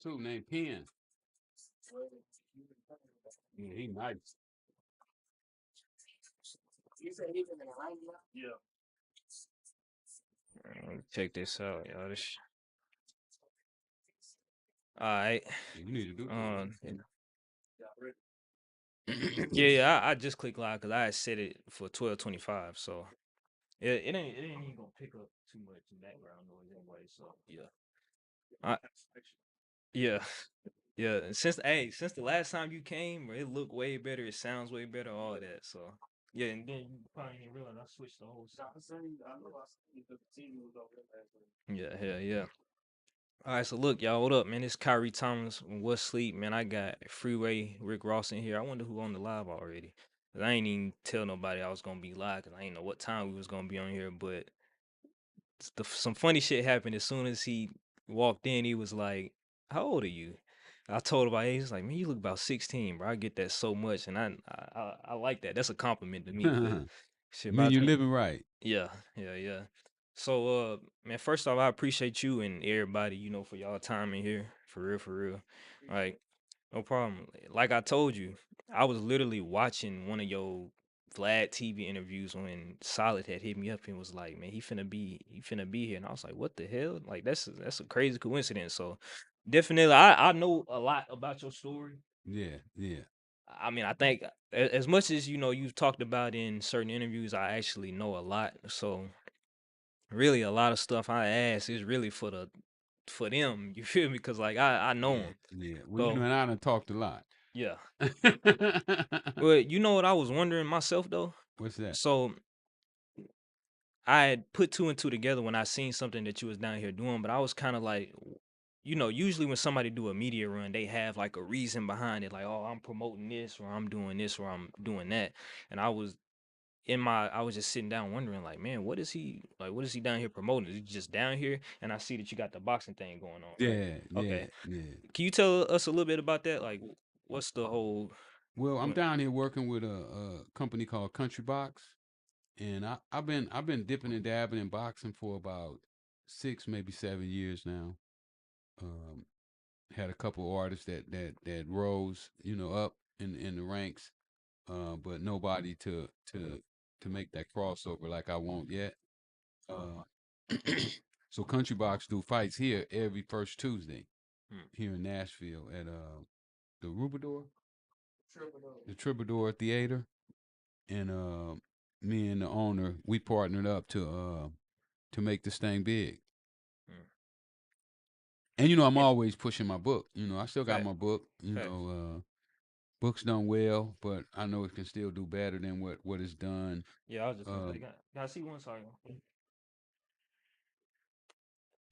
too, named Penn. Yeah, he nice. Yeah. Check this out, y'all. All right. You need to do Yeah, I just clicked live because I had set it for 12:25, so it ain't even gonna pick up too much background noise anyway. So yeah, I, yeah, yeah. Since the last time you came, bro, it looked way better. It sounds way better. All of that. So yeah, and then you probably didn't realize I switched the whole. Yeah. All right, so look, y'all, what up, man? It's Kyrie Thomas from What's Sleep, man. I got Freeway Rick Ross in here. I wonder who on the live already. 'Cause I ain't even tell nobody I was gonna be live because I ain't know what time we was gonna be on here. But some funny shit happened as soon as he walked in. He was like, "How old are you?" I told him about age. He's like, "Man, you look about 16, bro." I get that so much, and I like that. That's a compliment to me because that. shit. By Mean the you time, living right. yeah. So, man, first off, I appreciate you and everybody, for y'all time in here. For real. Like, no problem. Like I told you, I was literally watching one of your Vlad TV interviews when Solid had hit me up and was like, "Man, he finna be here," and I was like, "What the hell?" Like, that's a crazy coincidence. So, definitely, I know a lot about your story. Yeah. I mean, I think as much as you've talked about in certain interviews, I actually know a lot. So really, a lot of stuff I ask is really for them. You feel me? Because like I know them. Yeah. Well, So and I done talked a lot. yeah. Well, you know what I was wondering myself though. What's that? So I had put two and two together when I seen something that you was down here doing, but I was kind of like, usually when somebody do a media run, they have like a reason behind it, like, oh, I'm promoting this, or I'm doing this, or I'm doing that, and I was just sitting down wondering, like, man, what is he down here promoting? Is he just down here? And I see that you got the boxing thing going on, right? Okay. Yeah. Can you tell us a little bit about that? Like, what's the whole Well, I'm what- down here working with a company called Country Box, and I've been dipping and dabbing in boxing for about 6, maybe 7 years now. Um, had a couple artists that rose, up in the ranks, but nobody to make that crossover like I want yet. Uh, so Country Box do fights here every first Tuesday Hmm. here in Nashville at the Rubador, the Troubadour Theater, and me and the owner we partnered up to make this thing big. Hmm. And I'm And always pushing my book. I still got fact, my book. facts. Books done well, but I know it can still do better than what it's done. Yeah, I was just gonna Uh, say, can I see one? Sorry.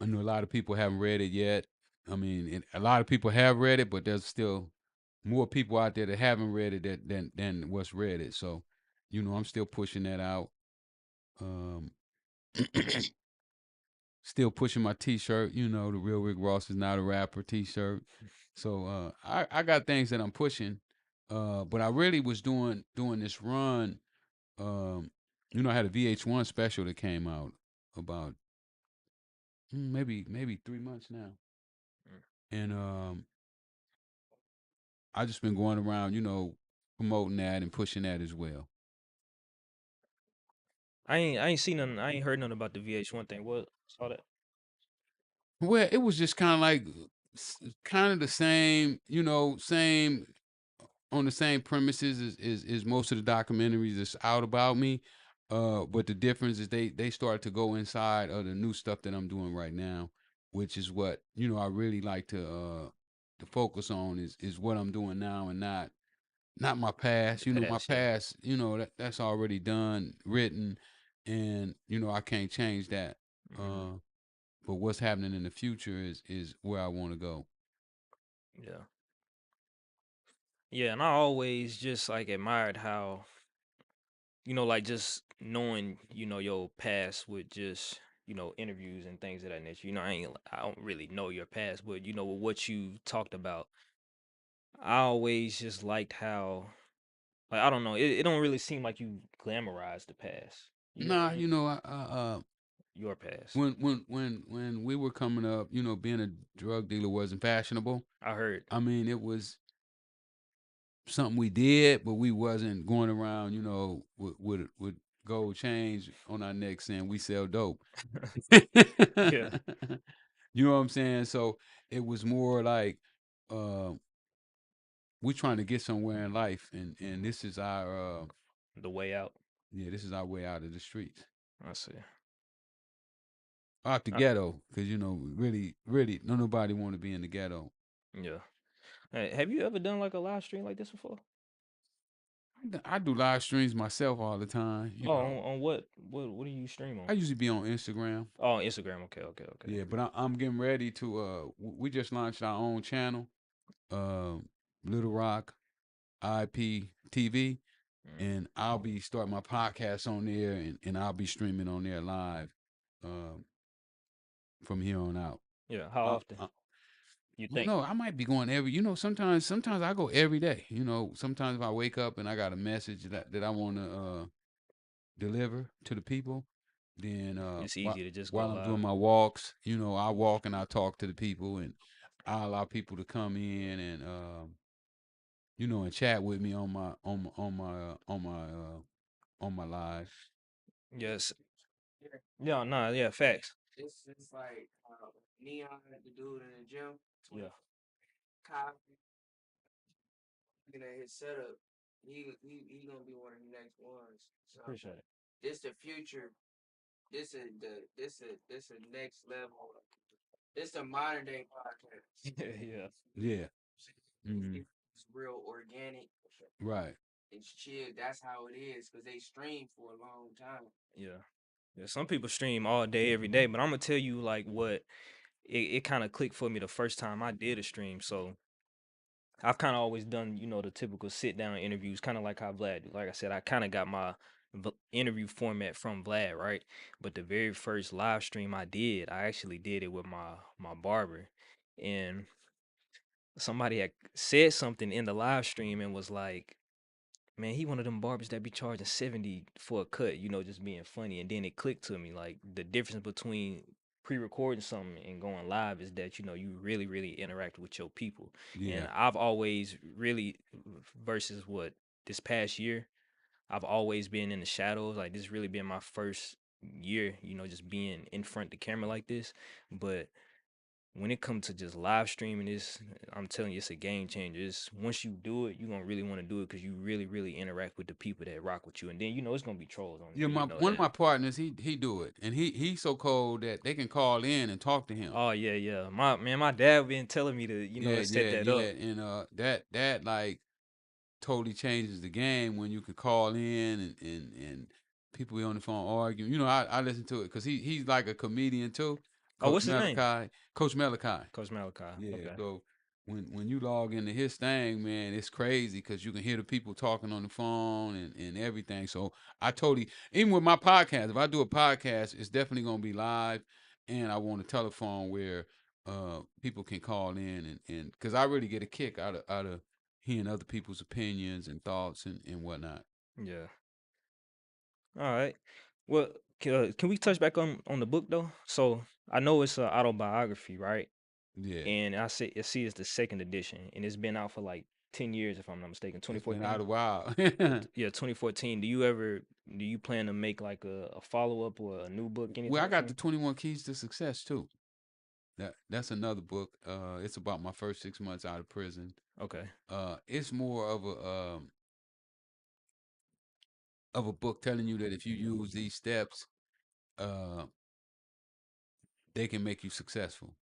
I know a lot of people haven't read it yet. I mean, a lot of people have read it, but there's still more people out there that haven't read it than what's read it. So, I'm still pushing that out. Um, still pushing my T-shirt. The real Rick Ross is not a rapper T-shirt. So I got things that I'm pushing. But I really was doing this run. Um, I had a VH1 special that came out about maybe 3 months now, Mm. and I just been going around, promoting that and pushing that as well. I ain't seen nothing. I ain't heard nothing about the VH1 thing. What saw that? Well, it was just kind of like kind of the same, same on the same premises as most of the documentaries that's out about me. But the difference is they start to go inside of the new stuff that I'm doing right now, which is what I really like to focus on is what I'm doing now and not my The past. My past, yeah. past, that's already done, written, and I can't change that. Hmm. Uh, but what's happening in the future is where I want to go. Yeah. Yeah, and I always just like admired how, like just knowing, your past with just, interviews and things of that nature. I don't really know your past, but with what you talked about, I always just liked how, like, I don't know, it don't really seem like you glamorize the past. You know what I Nah, mean? Your past. When we were coming up, being a drug dealer wasn't fashionable. I heard. I mean, it was something we did, but we wasn't going around, with gold chains on our necks saying we sell dope. Yeah, You know what I'm saying? So it was more like uh, we're trying to get somewhere in life, and this is our the way out. yeah, this is our way out of the streets, I see. out the Uh, ghetto, because really, really, no nobody want to be in the ghetto. yeah. Hey, have you ever done like a live stream like this before? I do live streams myself all the time. Oh, on what? What do you stream on? I usually be on Instagram. Oh, on Instagram. Okay, okay, okay. Yeah, but I'm getting ready to. We just launched our own channel, uh, Little Rock IPTV, Mm. and I'll be starting my podcast on there, and I'll be streaming on there live, um, from here on out. Yeah. How I, often I, you I don't think? know. I might be going every. Sometimes I go every day. Sometimes if I wake up and I got a message that I want to deliver to the people, then It's while, easy to just go while I'm live. doing my walks, I walk and I talk to the people, and I allow people to come in and and chat with me on my live. Yes. Yeah. Nah. Yeah. Facts. Yeah. Appreciate it. Yeah. Yeah. Mhm. Right. Yeah. Yeah. Some people stream all day, every day, but I'm gonna tell you like what it kind of clicked for me the first time I did a stream. So I've kind of always done, the typical sit down interviews, kind of like how Vlad do. Like I said, I kind of got my interview format from Vlad, right? But the very first live stream I did, I actually did it with my barber, and somebody had said something in the live stream and was like, "Man, he one of them barbers that be charging 70 for a cut, just being funny." And then it clicked to me like the difference between pre-recording something and going live is that you really really interact with your people. And Yeah. I've always really versus what this past year, I've always been in the shadows. Like this really been my first year, just being in front of the camera like this. But when it comes to just live streaming this, I'm telling you, it's a game changer. It's once you do it, you're gonna really want to do it because you really, really interact with the people that rock with you. And then it's gonna be trolls on Yeah, there. You my know one of that. my partners, he do it, and he's so cold that they can call in and talk to him. Oh yeah, yeah. My dad been telling me to, Yeah, set yeah, that yeah, up. and that like totally changes the game when you can call in and people be on the phone arguing. I listen to it because he's like a comedian too, Oh, Coach what's his name? Malachi, Coach Malachi. Coach Malachi. Yeah, Okay. so when you log into his thing, man, it's crazy because you can hear the people talking on the phone and everything. So I totally, even with my podcast, if I do a podcast, it's definitely gonna be live, and I want a telephone where people can call in and because I really get a kick out of hearing other people's opinions and thoughts and whatnot. Yeah. All right. Well, can we touch back on the book though? So I know it's an autobiography, right? Yeah, And I see it's the second edition, and it's been out for like 10 years, if I'm not mistaken. it's been 2014. out a while. Yeah, 2014. Do you plan to make like a follow up or a new book Well, I anytime got the soon? 21 Keys to Success too. That's another book. It's about my first 6 months out of prison. Okay. It's more of a book telling you that if you use these steps, uh, they can make you successful.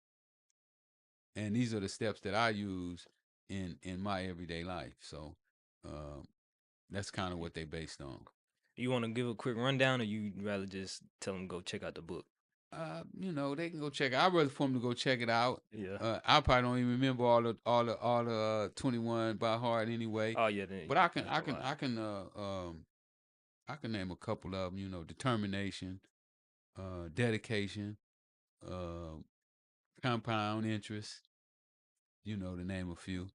And these are the steps that I use in my everyday life. So um, that's kind of what they based on. You want to give a quick rundown, or you rather just tell them go check out the book? They can go check it. I'd rather for them to go check it out. Yeah. I probably don't even remember all the 21 by heart anyway. Oh yeah, then But I can that's I a can lot. I can I can name a couple of them. Determination, dedication, uh, compound interest. To name a few.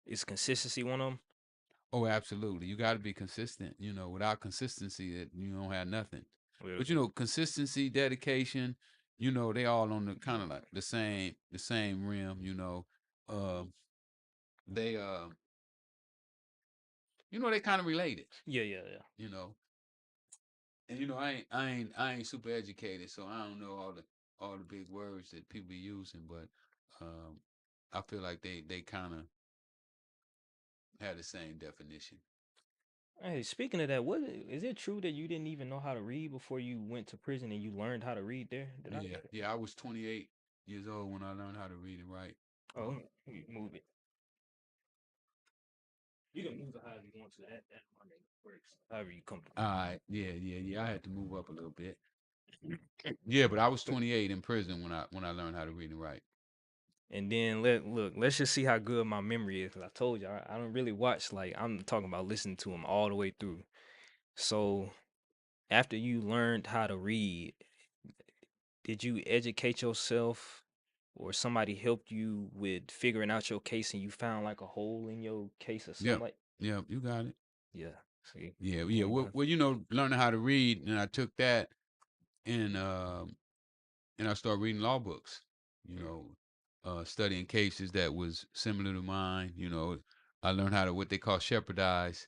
Is consistency one of them? Oh, absolutely. You got to be consistent. Without consistency, you don't have nothing. But Really. consistency, dedication, they all on the kind of like the same rim. Uh, they they kind of related. Yeah, yeah, yeah. You know, and I ain't super educated, so I don't know all the big words that people be using, but um, I feel like they kind of have the same definition. Hey, speaking of that, what is it true that you didn't even know how to read before you went to prison and you learned how to read there? Did I? Yeah, yeah. I was 28 years old when I learned how to read and write. Oh, you move it. You can move it however you want to. That money works. However you comfortable. All right, yeah, yeah, yeah. I had to move up a little bit. Yeah, but I was 28 in prison when I learned how to read and write. And then let's just see how good my memory is. Cause I told you I don't really watch, like, I'm talking about listening to them all the way through. So after you learned how to read, did you educate yourself or somebody helped you with figuring out your case and you found like a hole in your case or something Yep, like? yep. You got it. Yeah. See, Yeah, I yeah. ain't Well, done. well, learning how to read, and I took that and I started reading law books. You Mm, know, studying cases that was similar to mine. I learned how to what they call shepherdize,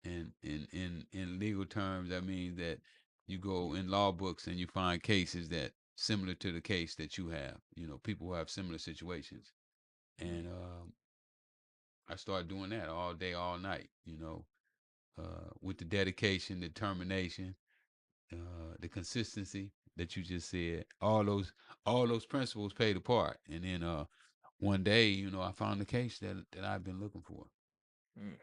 and in legal terms, that means that you go in law books and you find cases that similar to the case that you have. People who have similar situations, mm, and I started doing that all day, all night. With the dedication, determination, the consistency that you just said, all those principles played a part. And then one day, I found the case that I've been looking for. mm.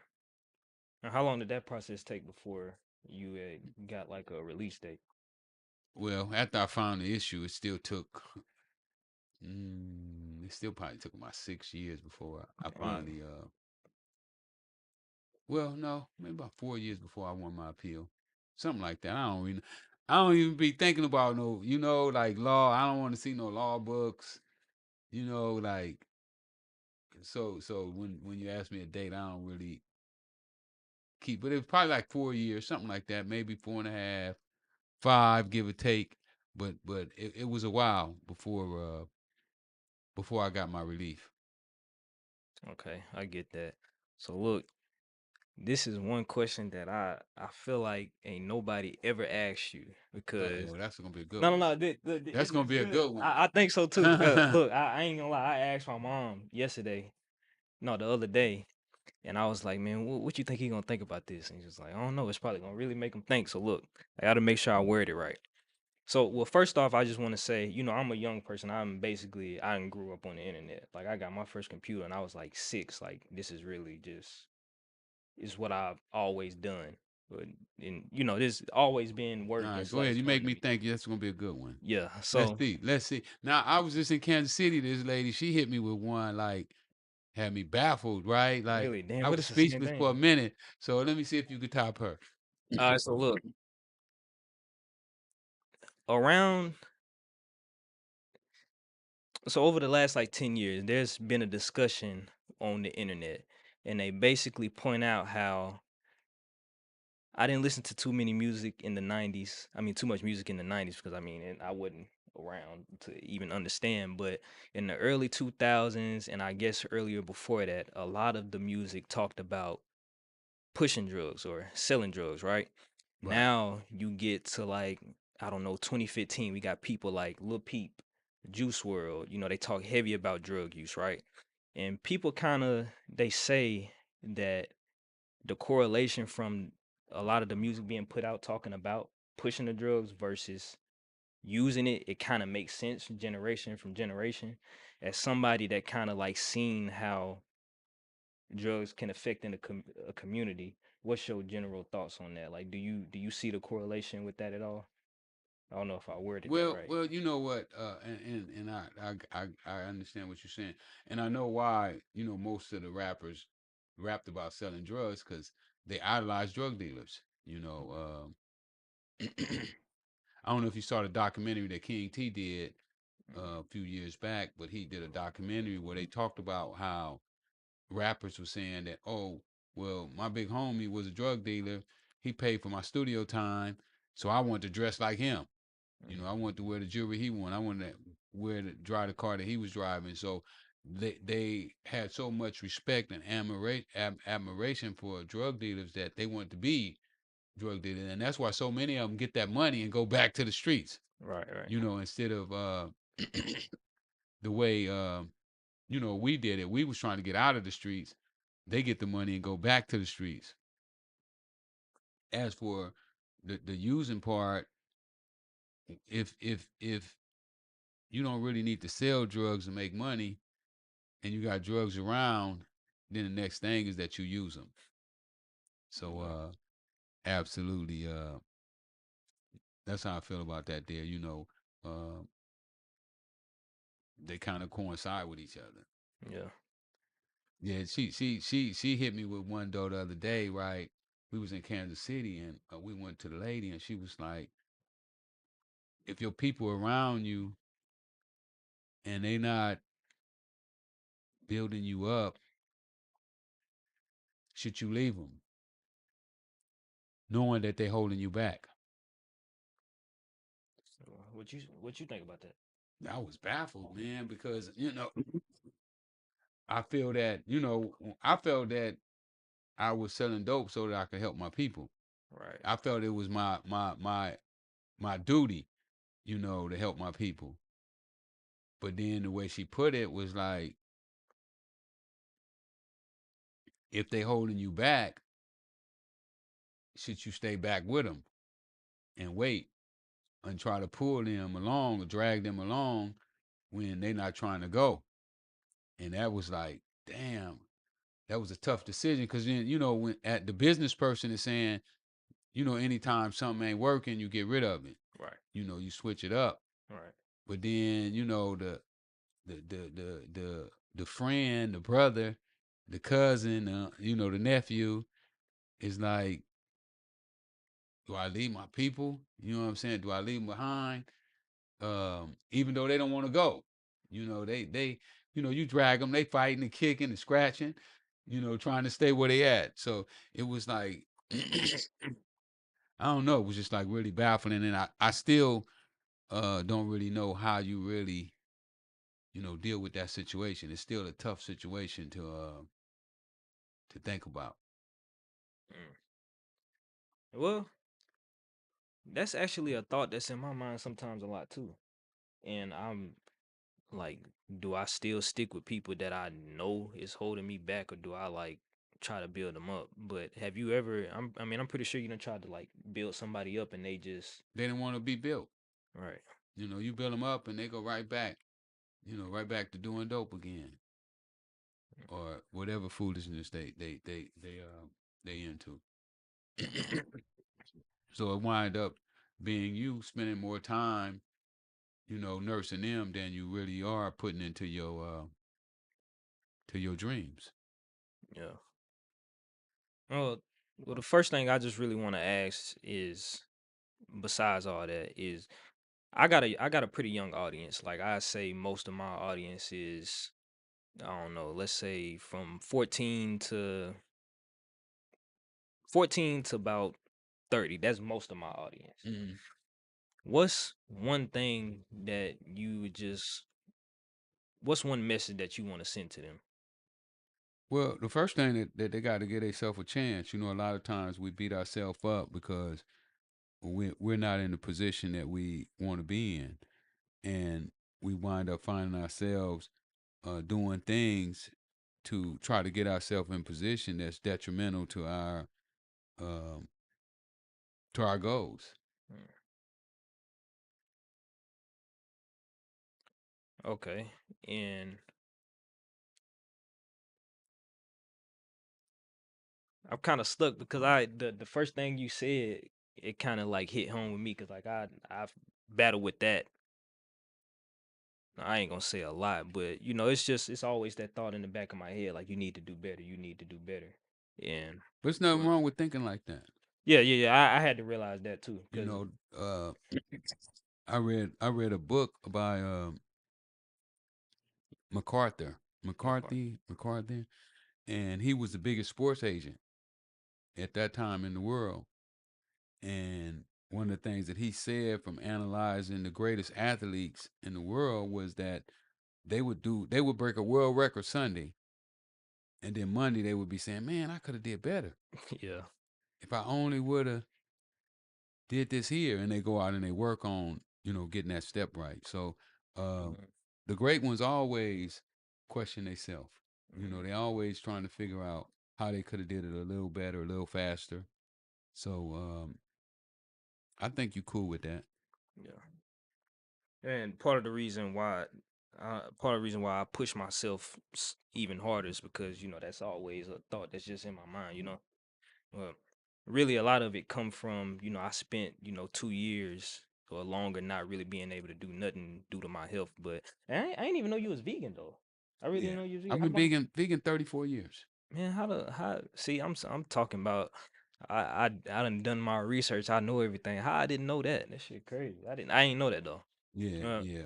And how long did that process take before you got like a release date? Well, after I found the issue, it still took. It still probably took about 6 years before I Dang. finally. Well, no, maybe about 4 years before I won my appeal, something like that. I don't even be thinking about no, like law. I don't want to see no law books. Like so when you ask me a date, I don't really keep, but it was probably like 4 years, something like that, maybe 4.5, 5, give or take. But it was a while before I got my relief. Okay, I get that. So look, this is one question that I feel like ain't nobody ever asked you Uh because oh, that's gonna be a good no, no, one. no. That's It's gonna be a good. good one. I think so too. Cause look, I ain't gonna lie. I asked my mom yesterday, no, the other day, and I was like, man, what you think he gonna think about this? And he was like, I don't know. It's probably gonna really make him think. So look, I got to make sure I word it right. So, well, first off, I just want to say, I'm a young person. I didn't grew up on the internet. Like, I got my first computer and I was like 6. Like, this is really just, it's what I've always done. But, and, this always been All work and right, go slash ahead. You fun make to me me. think that's gonna be a good one. Yeah. Let's So, see. Let's see. Now I was just in Kansas City. This lady, she hit me with one like had me baffled. Right, like really, damn, I what was is the same speechless for a thing? minute. So let me see if you could top her. All right. So, look, around, so over the last like 10 years, there's been a discussion on the internet, and they basically point out how I didn't listen to too many music in the 90s. I mean, too much music in the 90s because I wasn't around to even understand. But in the early 2000s, and I guess earlier before that, a lot of the music talked about pushing drugs or selling drugs, right? Right. Now you get to like, I don't know, 2015, we got people like Lil Peep, Juice World, they talk heavy about drug use, right? And people they say that the correlation from a lot of the music being put out talking about pushing the drugs versus using it kind of makes sense generation from generation. As somebody that kind of like seen how drugs can affect in a community, what's your general thoughts on that? Like, do you see the correlation with that at all? I don't know if I worded that Well, right. well, you know what, and I understand what you're saying, and I know why. Most of the rappers rapped about selling drugs because they idolize drug dealers. I don't know if you saw the documentary that King T did Mm, a few years back, but he did a documentary where they talked about how rappers were saying that, oh, well, my big homie was a drug dealer. He paid for my studio time. So I wanted to dress like him. You know, I Mm. wanted to wear the jewelry he wore. I wanted to drive the car that he was driving. So they had so much respect and admiration for drug dealers that they wanted to be drug dealers, and that's why so many of them get that money and go back to the streets. Right, right. You know, instead of the way we did it. We was trying to get out of the streets. They get the money and go back to the streets. As for the using part, if you don't really need to sell drugs to make money, and you got drugs around, then the next thing is that you use them. So Yeah. absolutely, that's how I feel about that. There, they kind of coincide with each other. Yeah. Yeah, she hit me with one though the other day. Right, we was in Kansas City and we went to the lady and she was like, if your people around you and they not building you up, should you leave them, knowing that they holding you back? So, what you think about that? I was baffled, man, because I feel that I felt that I was selling dope so that I could help my people. Right. I felt it was my duty, to help my people. But then the way she put it was like, if they holding you back, should you stay back with them and wait and try to pull them along or drag them along when they're not trying to go? And that was like, damn, that was a tough decision because then when at the business person is saying, anytime something ain't working, you get rid of it. Right. You switch it up. Right. But then the friend, the brother, the cousin, the nephew is like, do I leave my people? You know what I'm saying? Do I leave them behind? Even though they don't want to go, they you drag them, they fighting and kicking and scratching, trying to stay where they at. So it was like, I don't know, it was just like really baffling, and I still don't really know how you really deal with that situation. It's still a tough situation to think about. Mm. Well, that's actually a thought that's in my mind sometimes a lot too. And I'm like, do I still stick with people that I know is holding me back, or do I like try to build them up? But have you ever? I'm pretty sure you done tried to like build somebody up, and they just They didn't want to be built. right. You build them up and they go right back, right back to doing dope again, or whatever foolishness they into. So it wind up being you spending more time, nursing them than you really are putting into your to your dreams. Yeah. Well, well, the first thing I just really want to ask is, besides all that, is I got a pretty young audience. Like I say, most of my audience is, I don't know, let's say from 14 to about 30. That's most of my audience. Mhm. What's one thing that you would just what's one message that you want to send to them? Well, the first thing that they got to get themselves a chance. A lot of times we beat ourselves up because we're not in the position that we want to be in, and we wind up finding ourselves doing things to try to get ourselves in position that's detrimental um, to our goals. Mm. Okay. And I'm kind of stuck because the first thing you said, it kind of like hit home with me because like I've battled with that. I ain't gonna say a lot, but it's always that thought in the back of my head like you need to do better, you need to do better. And There's nothing but wrong with thinking like that. yeah, I had to realize that too You because know, I read a book by MacArthur, McCarthy, and he was the biggest sports agent at that time in the world. And one of the things that he said from analyzing the greatest athletes in the world was that they would break a world record Sunday, and then Monday they would be saying, "Man, I could have did better Yeah. if I only would have did this here." And they go out and they work on getting that step right. So um, Mhm, the great ones always question themselves. mhm, They always trying to figure out how they could have did it a little better, a little faster. So I think you cool with that. yeah. And part of the reason why I push myself even harder is because that's always a thought that's just in my mind. Well, really, a lot of it come from I spent 2 years or longer not really being able to do nothing due to my health. But I ain't even know you was vegan though. I really didn't Yeah, know you was vegan. I've been vegan 34 years. Man, how see I'm talking about I done my research. I know everything. How I didn't know that? That shit crazy. I ain't know that though. Yeah, Uh, yeah,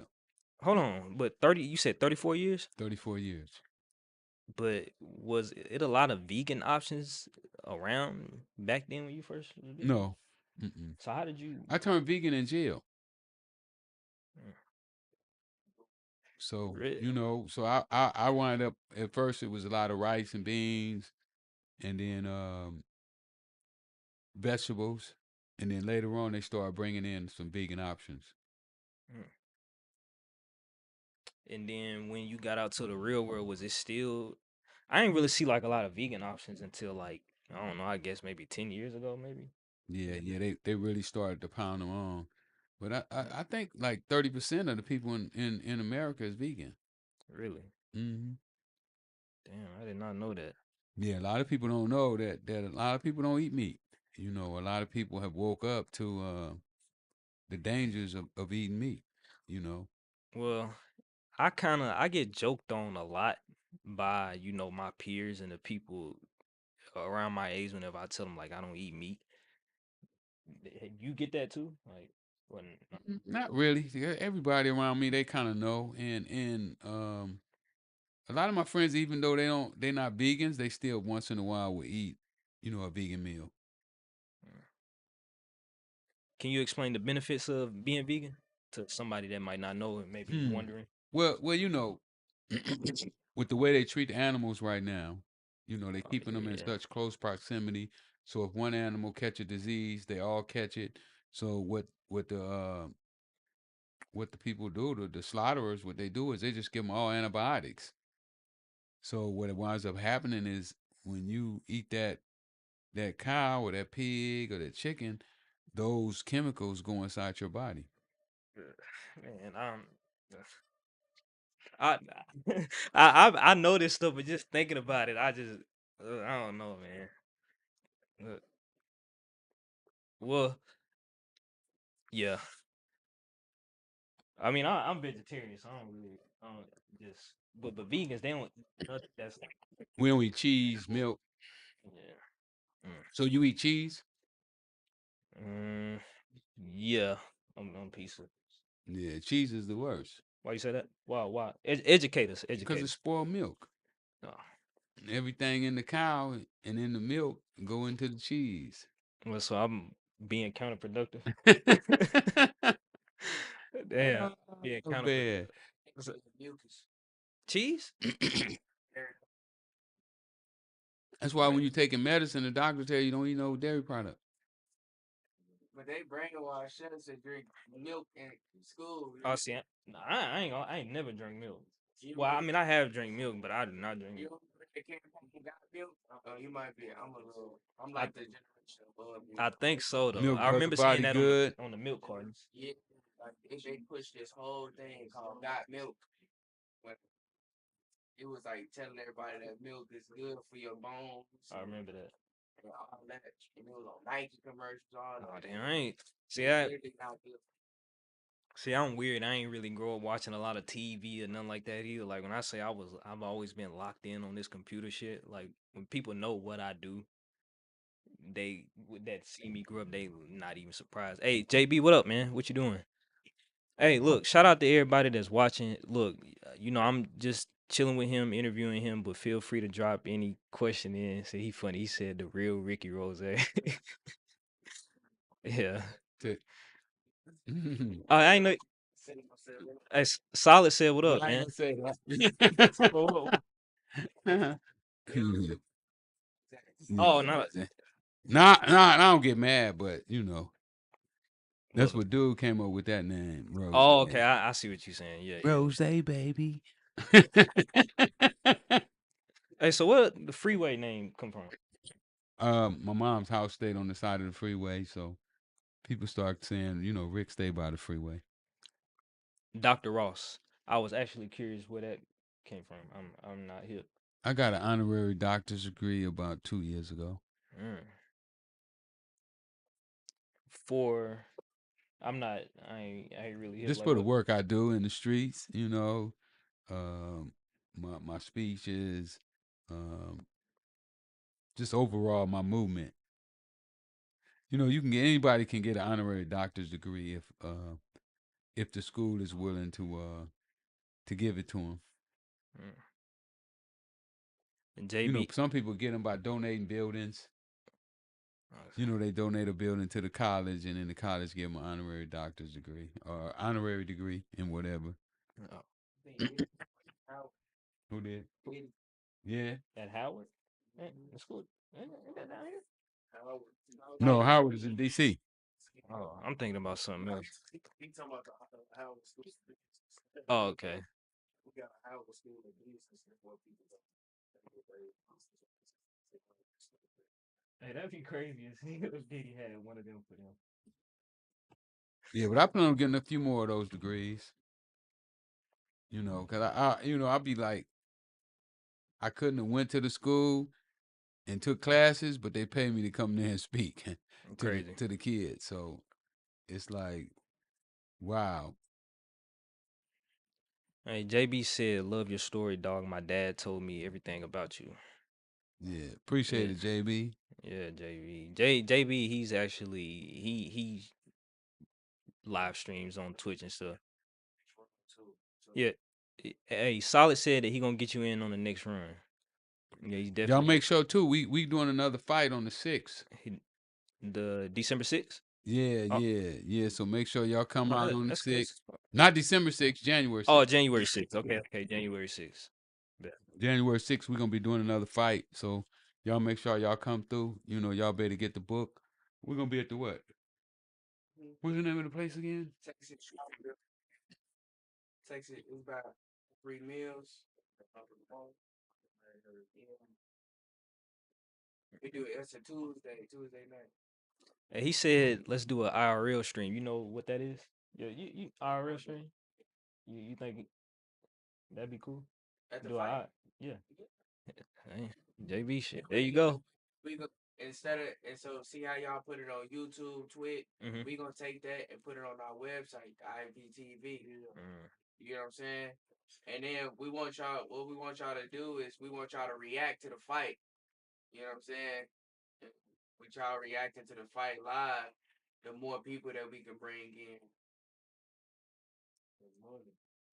hold on, but 30 you said 34 years? 34 years. But was it a lot of vegan options around back then when you first was vegan? No, mm-mm. So how did you I turned vegan in jail. mm, So re- so I wind up at first it was a lot of rice and beans, and then vegetables, and then later on they started bringing in some vegan options. mm. And then when you got out to the real world, was it still I ain't really see like a lot of vegan options until like I don't know, I guess maybe 10 years ago maybe. Yeah, yeah, they really started to pound them on. But I, I, Mm, I think like 30% of the people in America is vegan. really? Hmm. Damn, I did not know that. Yeah, a lot of people don't know that a lot of people don't eat meat. A lot of people have woke up to the dangers of eating meat. You know. Well, I get joked on a lot by, my peers and the people around my age whenever I tell them like I don't eat meat. You get that too? Like when Not really. Yeah, everybody around me they kind of know, and a lot of my friends, even though they're not vegans, they still once in a while will eat, a vegan meal. can you explain the benefits of being vegan to somebody that might not know and maybe Hmm. wondering? Well, with the way they treat the animals right now, they Oh keeping them in yeah. such close proximity. So if one animal catch a disease, they all catch it. So what the people do, the slaughterers, what they do is they just give them all antibiotics. So what it winds up happening is when you eat that cow or that pig or that chicken, those chemicals go inside your body. Man, I I know this stuff, but just thinking about it, I don't know, man. Uh, Well, yeah. I mean, I'm vegetarian, so I don't just. But vegans, they don't. Nothing that's We don't eat cheese, milk. yeah. So you eat cheese? Mm, yeah. I'm piece of. Yeah, cheese is the worst Why you say that? Why? Educate us. because Educate it's us. spoiled milk. Oh. Everything in the cow and in the milk go into the cheese. Well, so I'm being counterproductive. Damn, Oh, being bad. counterproductive. Cheese? That's why when you taking medicine, the doctor tell you don't eat no dairy product. Oh, see, nah, I ain't never drank milk. Well, I mean, I have drank milk, but I do not drink milk. I I think so though. Milk I does the remember seeing body that good. on the milk cartons. I remember that. Oh damn, I ain't see I see I'm weird. I ain't really grow up watching a lot of TV or nothing like that either. Like when I say I've always been locked in on this computer shit. Like when people know what I do, that see me grow up, they not even surprised. Hey, JB, what up, man? What you doing? Hey, look, shout out to everybody that's watching. Look, I'm just chilling with him, interviewing him, but feel free to drop any question in. Say he funny. He said the real Ricky Rose. Yeah. To- I ain't know. Hey, Solid said, "What well, up, I ain't man?" gonna say that. Well, oh Yeah. no, Nah, I don't get mad, but that's look. what dude came up with that name, Rose. Oh, okay. I see what you're saying. Yeah, yeah. Rose, baby. Hey, so where the freeway name come from? My mom's house stayed on the side of the freeway, so people start saying, Rick stay by the freeway. Dr. Ross. I was actually curious where that came from. I'm not hip. I got an honorary doctor's degree about 2 years ago. Mm. For I ain't really hip. Just Like for the what? work I do in the streets, um, my speeches, um, just overall my movement. You can get anybody can get an honorary doctor's degree if the school is willing to give it to them. Mm. And JB. Some people get them by donating buildings. They donate a building to the college, and then the college give them an honorary doctor's degree or honorary degree in whatever. Oh, Who did? Yeah. at Howard. The school. Ain't that down here? No, Howard is in D.C. Oh, I'm thinking about something else. Oh, okay. Hey, that'd be crazy if Diddy had one of them for them. Yeah, but I plan on getting a few more of those degrees. Because I'll be like, I couldn't have went to the school and took classes, but they pay me to come there and speak to the Crazy. to the kids. So it's like, wow. Hey, JB said, "Love your story, dog. My dad told me everything about you." Yeah, appreciate Yeah, it, JB. yeah, JB. JB, he's actually he live streams on Twitch and stuff. Yeah. Hey, Solid said that he gonna get you in on the next run. Yeah, he's Y'all definitely make sure too. We doing another fight on the 6th. the December 6th. Yeah, Oh, yeah, yeah. So make sure y'all come oh out on the that's close 6th. as fuck. Not December 6th, January Oh, 6th. January 6th. Okay, okay, January 6th. Bet. January 6th, we're gonna be doing another fight. So y'all make sure y'all come through. Y'all better get the book. We're gonna be at the what? What's the name of the place again? And he said, "Let's do an IRL stream." You know what that is? Yeah, you IRL stream. You think that'd be cool? Do I? Yeah. Hey, JB shit. There you go. Hmm. Mm.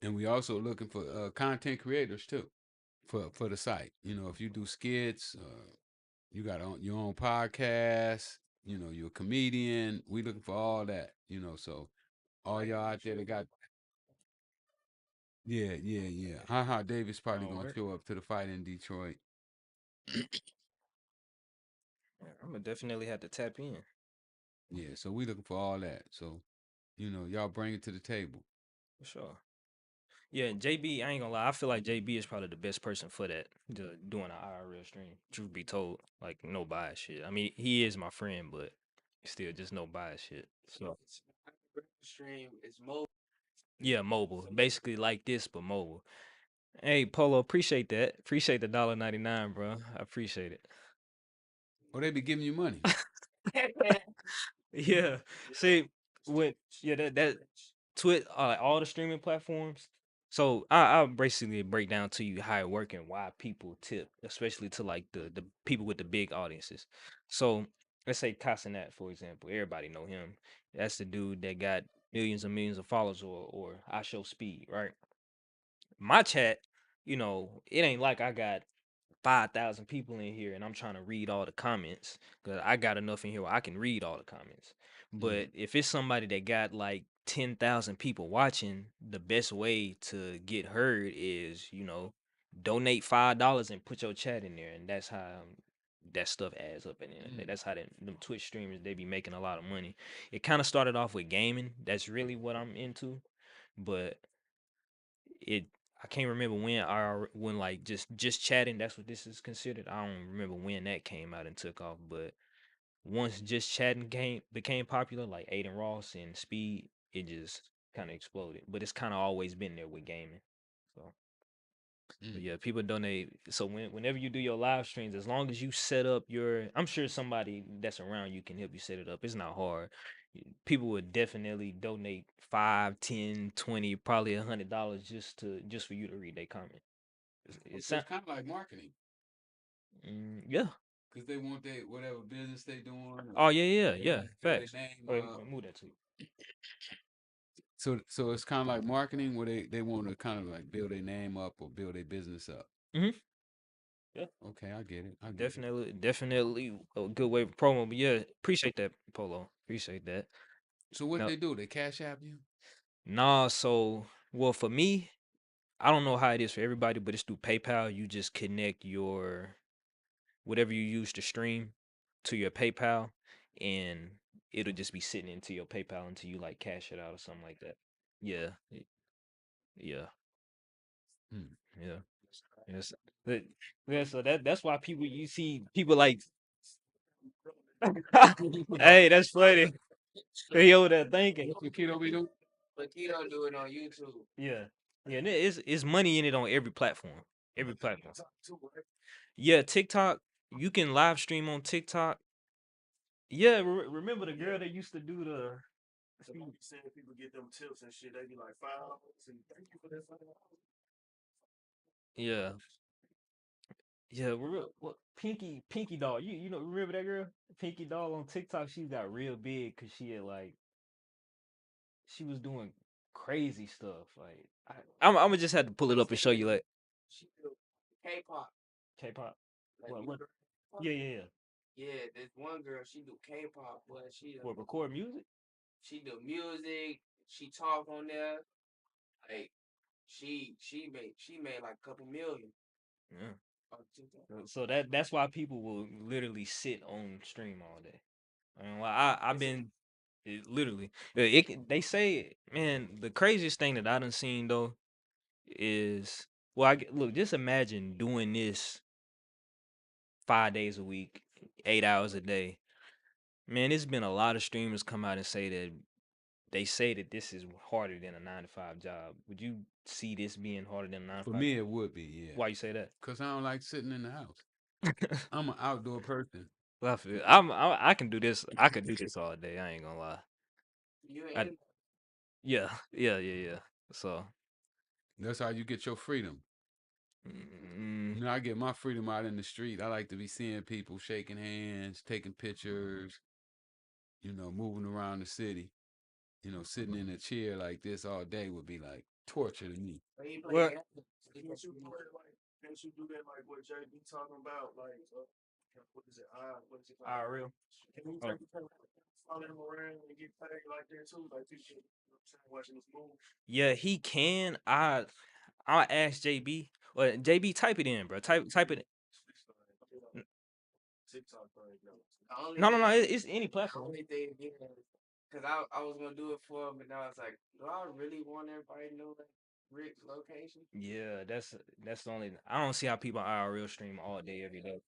And we also looking for content creators too for the site. If you do skits, you got your own podcast. You're a comedian. We looking for all that. So all y'all out there that got yeah, yeah, yeah. Haha, Davis probably Oh, gonna word. show up to the fight in Detroit. Yeah, I'm gonna definitely have to tap in Yeah, so we looking for all that. So y'all bring it to the table. for sure. Yeah, JB, I ain't gonna lie. I feel like JB is probably the best person for that, doing an IRL stream. Truth be told, like no bias shit. I mean, he is my friend, but still, just no bias shit. So yeah, mobile, basically like this, but mobile. Hey, Polo, appreciate that. Appreciate the $1.99, bro. I appreciate it. Oh, they be giving you money. Yeah. See, with yeah, that Twitch, like all the streaming platforms. So I'll basically break down to you how it work and why people tip, especially to like the people with the big audiences. So let's say Casanat, for example. Everybody know him. That's the dude that got millions and millions of followers, or I Show Speed, right? My chat, it ain't like I got 5,000 people in here and I'm trying to read all the comments because I got enough in here where I can read all the comments. But if it's somebody that got like 10,000 people watching, the best way to get heard is, donate $5 and put your chat in there, and that's how that stuff adds up. And that's how them Twitch streamers, they be making a lot of money. It kind of started off with gaming. That's really what I'm into, but it I can't remember when like just chatting, that's what this is considered. I don't remember when that came out and took off, but once just chatting became popular, like Aiden Ross and Speed, it just kind of exploded. But it's kind of always been there with gaming. So but yeah, people donate. So whenever you do your live streams, as long as you set up I'm sure somebody that's around you can help you set it up. It's not hard. People would definitely donate 5, 10, 20, probably $100 just for you to read their comment. It's kind of like marketing. Yeah. Because they want whatever business they doing. Oh yeah. Facts. Move that to you. So it's kind of like marketing where they want to kind of like build their name up or build their business up. Yeah. Okay, I get it. Definitely a good way of promo. But yeah, appreciate that, Polo. Appreciate that. So what they do? They cash app you? Nah, well, for me, I don't know how it is for everybody, but it's through PayPal. You just connect your whatever you use to stream to your PayPal, and it'll just be sitting into your PayPal until you like cash it out or something like that. Yeah. Yeah. Yeah. Yes. Yeah, so that's why you see people like hey, that's funny. He over there thinking. What Keto be doing? But Keto do it on YouTube. Yeah. Yeah, and it's money in it on every platform. Every platform. Yeah, TikTok, you can live stream on TikTok. Yeah, remember the girl that used to do the Saying people get them tips and shit, they be like $5 and thank you for that $5. Yeah. Yeah, what Pinky Doll. You know remember that girl? Pinky Doll on TikTok, she got real big because she was doing crazy stuff. Like I'm gonna just have to pull it up and show you like She do K-pop. K-pop. Like What? Yeah. Yeah, there's one girl, she do K-pop, but What, record music? She do music, she talk on there. Like she made like a couple million. Yeah. So that's why people will literally sit on stream all day. I mean, well, I've been literally. They say, man, the craziest thing that I done seen though is look. Just imagine doing this 5 days a week, 8 hours a day. Man, there's been a lot of streamers come out and say that this is harder than a 9 to 5 job. Would you see this being harder than a 9 to 5? For me, it would be, yeah. Why you say that? Because I don't like sitting in the house. I'm an outdoor person. I can do this. I could do this all day. I ain't gonna lie. Yeah. So that's how you get your freedom. I get my freedom out in the street. I like to be seeing people shaking hands, taking pictures, moving around the city. Sitting in a chair like this all day would be like torture to me. Well, can't you do that like what JB talking about? Like what is it? What is it called? real. Can you follow him around and get paid like that too? Like people watching this movie. Yeah, he can. I'll ask JB. Or JB, type it in, bro. Type it. TikTok No. It's any platform. Because I was gonna do it for him, but now it's like, do I really want everybody to know Rick's location? Yeah, that's the only. I don't see how people IRL stream all day every day.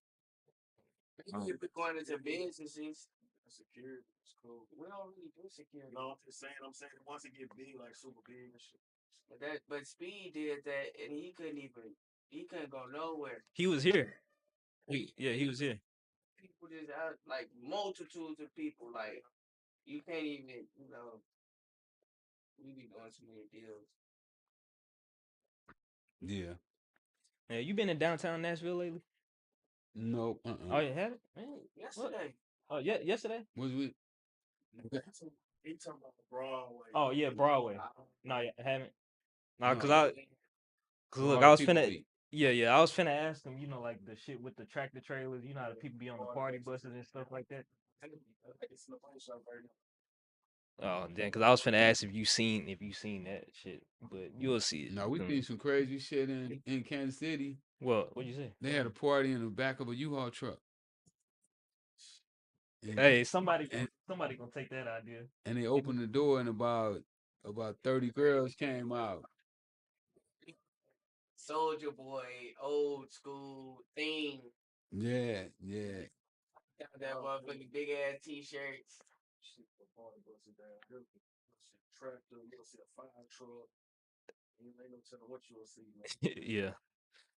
If we're going into businesses, security is cool. We don't really do security. No, I'm just saying. Once it get big, like super big and shit. But Speed did that, and he couldn't go nowhere. He was here. He was here. People just out, like multitudes of people, like you can't even, we be doing too many deals. Yeah. Yeah, you been in downtown Nashville lately? Nope. Oh, you haven't? Yesterday. Oh, yeah, yesterday? Was we? He talking about Broadway. Oh yeah, Broadway. No, I haven't. No, No. cause So look, how I was people finna. be? Yeah. I was finna ask him, like the shit with the tractor trailers. You know how the people be on the party buses and stuff like that. Oh, damn, because I was finna ask if you seen that shit, but you'll see it. No, we seen some crazy shit in Kansas City. Well, what'd you say? They had a party in the back of a U-Haul truck. And, Hey, somebody gonna take that idea. And they opened the door, and about 30 girls came out. Soldier Boy, old school thing. Yeah. Got that motherfucking big ass t-shirts. Tractor, you'll see a fire truck. You ain't no telling what you'll see. Yeah.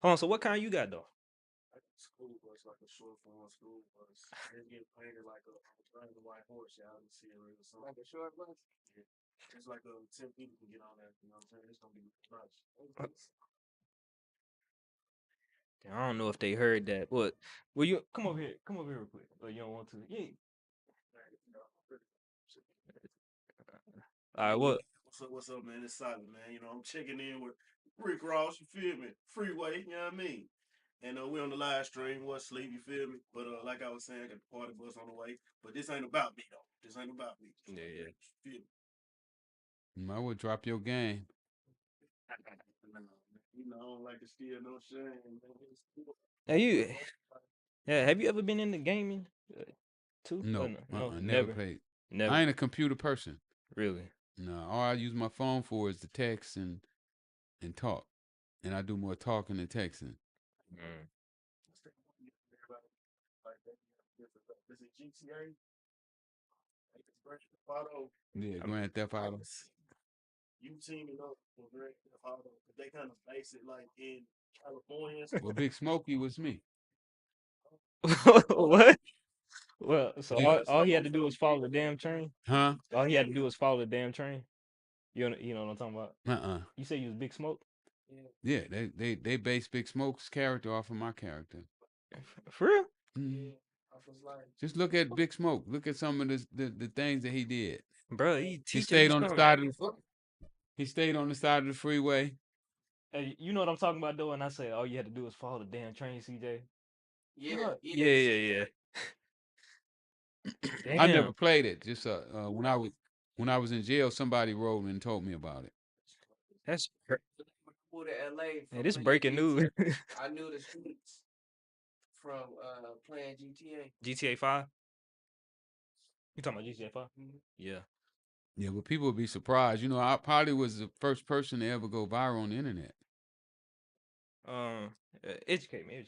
Hold on. So what kind you got though? School bus, like a short form school bus. It's getting painted like a white horse. Y'all can see it or something. Like a short bus. Yeah. It's like 10 people can get on that. You know what I'm saying? It's gonna be nice. I don't know if they heard that. What? Well, you come over here. Come over here real quick. Or you don't want to? Yeah. All right. What? What's up, man? It's solid, man. I'm checking in with Rick Ross. You feel me? Freeway. You know what I mean? And we on the live stream. What sleep? You feel me? But like I was saying, I got the party bus on the way. But this ain't about me though. This ain't about me. Yeah. Feel me? I would drop your game. I don't like to steal no shame. Have you ever been into gaming? Too? No, No, never played. Never. I ain't a computer person. Really? No, all I use my phone for is to text and talk, and I do more talking than texting. This is GTA. Yeah, Grand Theft Auto. You teaming up for Grand Theft Auto, but they kind of base it like in California. Well, Big Smokey was me. What? Well, so all he had to do was follow the damn train. Huh? All he had to do was follow the damn train. You know what I'm talking about? You say you was Big Smoke? Yeah, they based Big Smoke's character off of my character. For real? Mm-hmm. Just look at Big Smoke. Look at some of the things that he did. Bro, he stayed on the side of the He stayed on the side of the freeway. Hey, you know what I'm talking about though? And I say all you had to do was follow the damn train, CJ. Yeah. I never played it. Just when I was in jail, somebody wrote and told me about it. That's Moved to LA. Hey, this breaking news. I knew the streets from playing GTA. GTA 5? You talking about GTA 5? Mm-hmm. Yeah. Yeah, but people would be surprised. I probably was the first person to ever go viral on the internet. Educate me.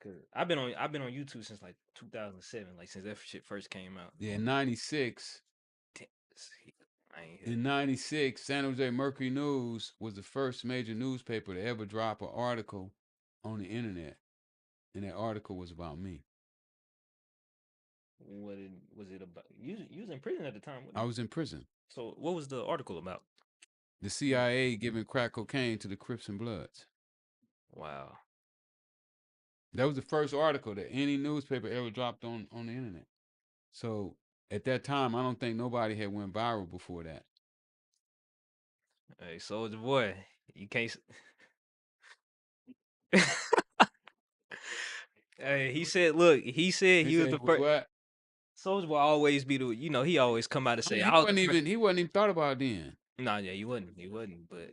Cause I've been on YouTube since like 2007, like since that shit first came out. Yeah, in '96. In '96, San Jose Mercury News was the first major newspaper to ever drop an article on the internet, and that article was about me. What was it about? You was in prison at the time. I was in prison. So what was the article about? The CIA giving crack cocaine to the Crips and Bloods. Wow. That was the first article that any newspaper ever dropped on the internet. So at that time, I don't think nobody had went viral before that. Hey, Soulja Boy, you can't. Hey, he said, look, he was the first. What? Soulja Boy always be the, he always come out and say, he wasn't even thought about then. Nah, yeah, he wasn't, but.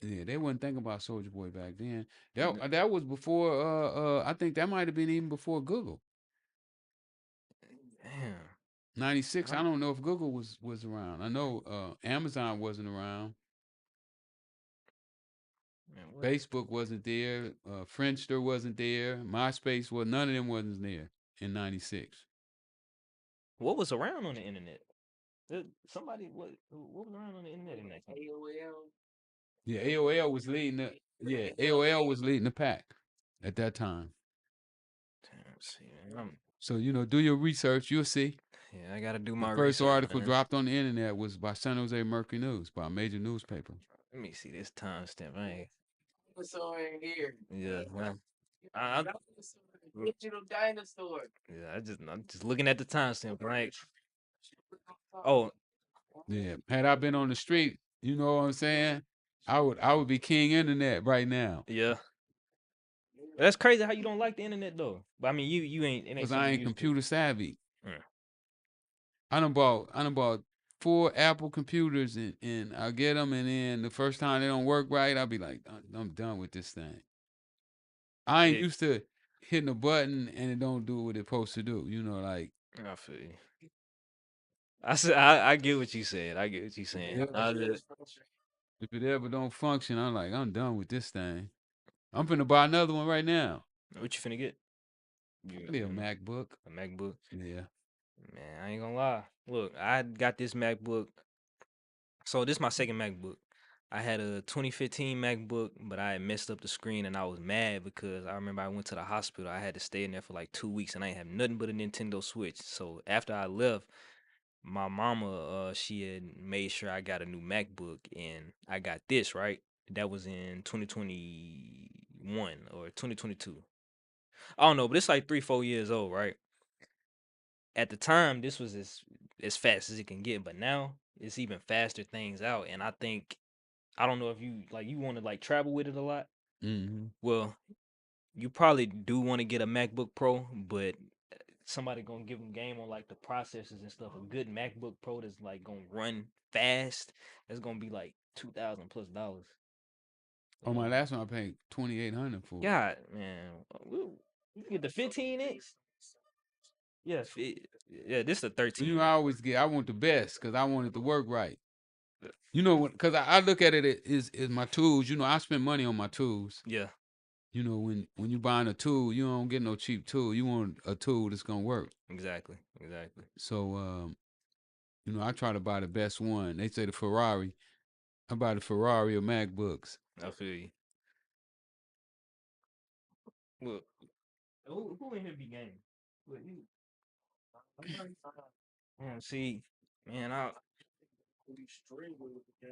Yeah, they wasn't thinking about Soulja Boy back then. That was before. I think that might have been even before Google. Damn. '96. I don't know if Google was around. I know Amazon wasn't around. Man, Facebook wasn't there. Friendster wasn't there. MySpace was. None of them wasn't there in '96. What was around on the internet? Somebody what was around on the internet in that time? AOL. Yeah, AOL was leading the. Yeah, AOL was leading the pack at that time. So do your research. You'll see. Yeah, I gotta do my research. The first article man. dropped on the internet was by San Jose Mercury News, by a major newspaper. Let me see this timestamp. What's on here? Yeah, man. Digital dinosaur. Yeah, I'm just looking at the timestamp, right? Oh, yeah. Had I been on the street, you know what I'm saying? I would be king internet right now. Yeah. That's crazy how you don't like the internet though. But I mean, you ain't it ain't Because something I you ain't used to. computer savvy. Mm. I done bought 4 Apple computers and I get them, and then the first time they don't work right, I'll be like, I'm done with this thing. I ain't Yeah, used to hitting a button and it don't do what it's supposed to do. You know, like I feel you. I get what you said. I get what you saying. yeah, I just, if it ever don't function, I'm done with this thing. I'm finna buy another one right now. what you finna get? You, Probably a MacBook. a MacBook. Yeah. Man, I ain't gonna lie. Look, I got this MacBook. So this is my second MacBook. I had a 2015 MacBook, but I had messed up the screen and I was mad because I remember I went to the hospital. I had to stay in there for like 2 weeks and I ain't have nothing but a Nintendo Switch. So after I left, my mama, she had made sure I got a new MacBook and I got this, right? That was in 2021 or 2022. I don't know, but it's like 3, 4 years old, right? At the time, this was as fast as it can get, but now it's even faster things out. And I think I don't know if you like you want to like travel with it a lot. Mm-hmm. Well, you probably do want to get a MacBook Pro, but somebody gonna give them game on like the processors and stuff. A good MacBook Pro that's like gonna run fast. That's gonna be like $2,000+. On my last one, I paid $2,800 for. God, man, you can get the 15 inch. Yeah, yeah. This is a 13. I want the best because I want it to work right. You know, because I look at it as my tools. You know, I spend money on my tools. Yeah, You know, when you buying a tool, you don't get no cheap tool. You want a tool that's gonna work. exactly. So, you know, I try to buy the best one. They say the Ferrari. I buy the Ferrari of MacBooks. I feel you. Look, who in here be gaming? Look, you. Man, see, man, I'm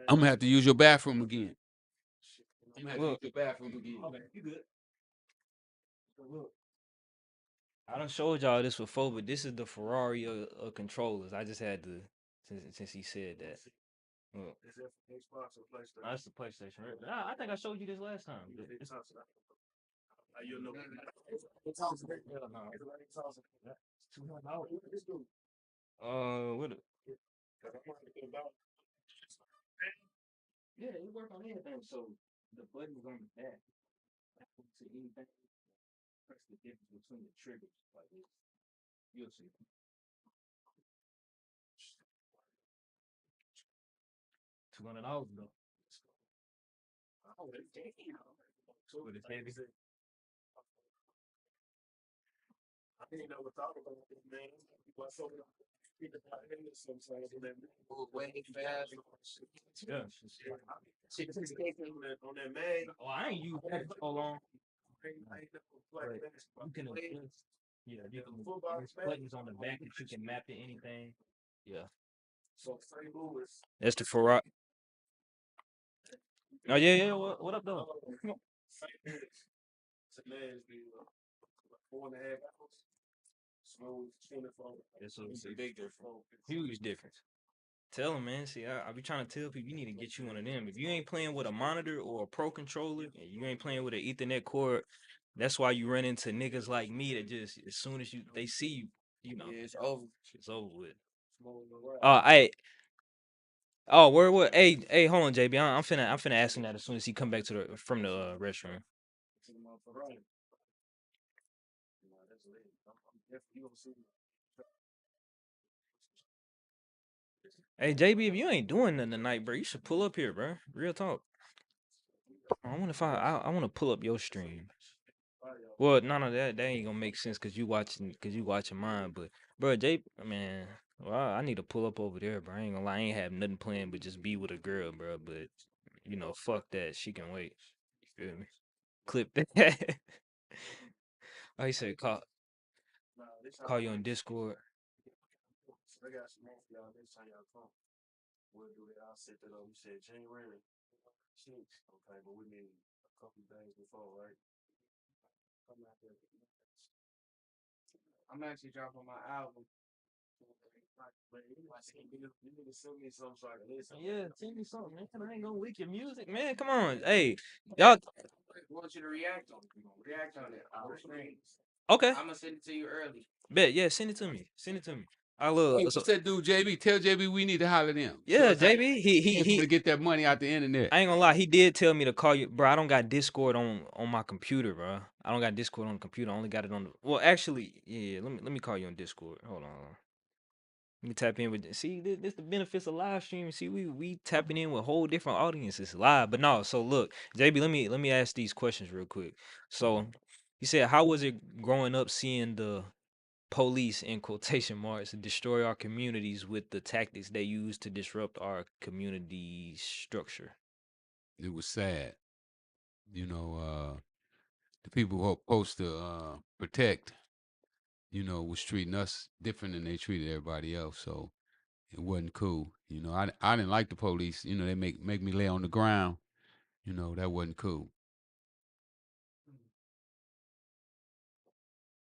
gonna have to use your bathroom again. I'm gonna have to use look. your bathroom again. Okay, you good. Look, I done showed y'all this before, but this is the Ferrari of controllers. I just had to, since he said that. Look, Is that for Xbox or PlayStation? that's the PlayStation. Right? I think I showed you this last time. You know, Hell no. It's $200. What? Yeah, it work on anything. So the button's on the back. To anything, press the difference between the triggers like this. You'll see. $200 though. oh, damn. But it's heavy. I didn't never thought about it, man. Why so many people got in this sometimes when they Move way fast. Yeah. on that mag. Oh, I ain't used that for so long. I ain't never played basketball. You can adjust. Yeah, you can. There's buttons on the back that you can map to anything. Yeah. So St. Louis. That's the Ferrari. Oh yeah. What up though? St. Louis to Nashville, 4.5 hours. Smooth 24. It's a big difference. Huge difference. Tell them, man. See, I be trying to tell people you need to get you one of them. If you ain't playing with a monitor or a pro controller, and you ain't playing with an Ethernet cord, that's why you run into niggas like me that just as soon as they see you, you know, Yeah, it's over. it's over with. Smooth. Hey, oh, where? Hey, hold on, JB. I'm finna ask him that as soon as he come back to the from the restroom. To the motherfucker, right? That's lit. I'm definitely gonna see. Hey, JB, if you ain't doing nothing tonight, bro, you should pull up here, bro. Real talk. I want to I want to pull up your stream. Well, no, that ain't gonna make sense because you watching mine. But bro, man, well, I need to pull up over there, bro. I ain't gonna lie, I ain't have nothing planned but just be with a girl, bro. But you know, fuck that, she can wait. You feel me? Clip that. Oh, he said call you on Discord. I got some more for y'all next time y'all come. We'll do that. I'll set that up. You said January 6th. Okay, but we need a couple days before, right? Come out there. I'm actually dropping my album Yeah, send me something, man. I ain't gonna leak your music, man. Come on, hey, y'all. I want you to react on it. React on it. Our streams. Okay, I'm gonna send it to you early. bet. Yeah, send it to me. Send it to me. I look. Hey, what's that dude, JB? Tell JB we need to holler at them. Yeah, JB. He to get that money out the internet. I ain't gonna lie. He did tell me to call you, bro. I don't got Discord on my computer, bro. I don't got Discord on the computer. I only got it on the. Well, actually, yeah. Let me call you on Discord. Hold on. Let me tap in with. See, this the benefits of live streaming. See, we tapping in with whole different audiences live. But no. So look, JB. Let me ask these questions real quick. So, you said, how was it growing up seeing the police in quotation marks destroy our communities with the tactics they use to disrupt our community structure? It was sad. You know, the people who are supposed to protect, was treating us different than they treated everybody else. So it wasn't cool. I didn't like the police. They make me lay on the ground. That wasn't cool.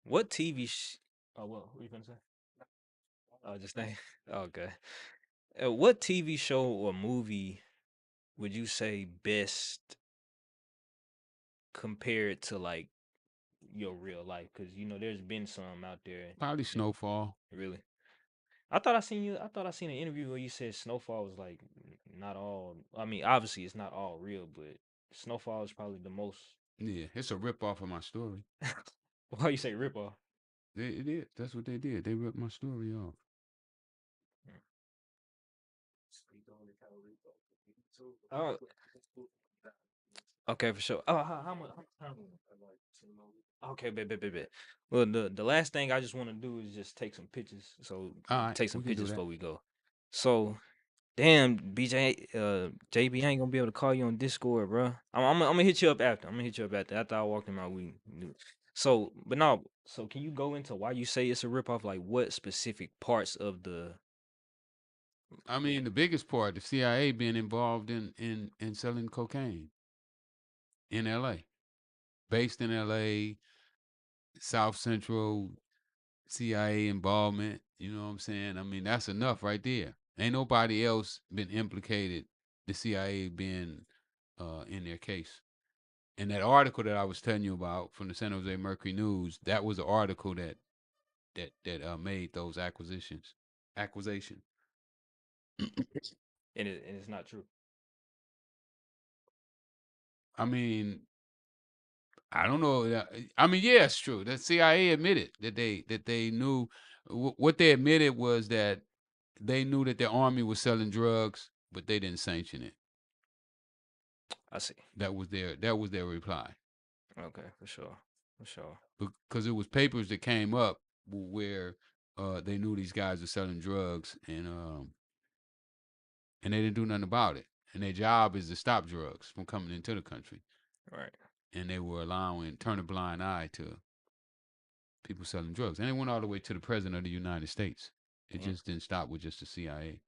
What TV? Oh, what were you gonna say? Oh, just think. Okay. What TV show or movie would you say best compared to like your real life? Because there's been some out there. Probably Snowfall. Really. I thought I seen an interview where you said Snowfall was like not all. I mean, obviously it's not all real, but Snowfall is probably the most. Yeah, it's a rip off of my story. Why you say rip off? It is. That's what they did. They ripped my story off. Oh, okay, for sure. Oh, how much? Okay, bet. Well, the last thing I just want to do is just take some pictures. So All right, take some we can do pictures that. before we go. So damn, BJ, JB, I ain't gonna be able to call you on Discord, bro. I'm gonna hit you up after. After I walk in my week. So, but no. So can you go into why you say it's a ripoff? Like what specific parts of the? I mean, the biggest part, the CIA being involved in selling cocaine in L.A., based in L.A., South Central CIA involvement. You know what I'm saying? I mean, that's enough right there. Ain't nobody else been implicated. The CIA being in their case. And that article that I was telling you about from the San Jose Mercury News, that was an article that made those acquisitions. And it's not true. I mean, I don't know. I mean, yeah, it's true. The CIA admitted that they knew. What they admitted was that they knew that their army was selling drugs, but they didn't sanction it. I see. That was their reply. Okay, for sure. Because it was papers that came up where they knew these guys were selling drugs, and they didn't do nothing about it. And their job is to stop drugs from coming into the country. Right. And they were turn a blind eye to people selling drugs. And it went all the way to the president of the United States. It just didn't stop with just the CIA.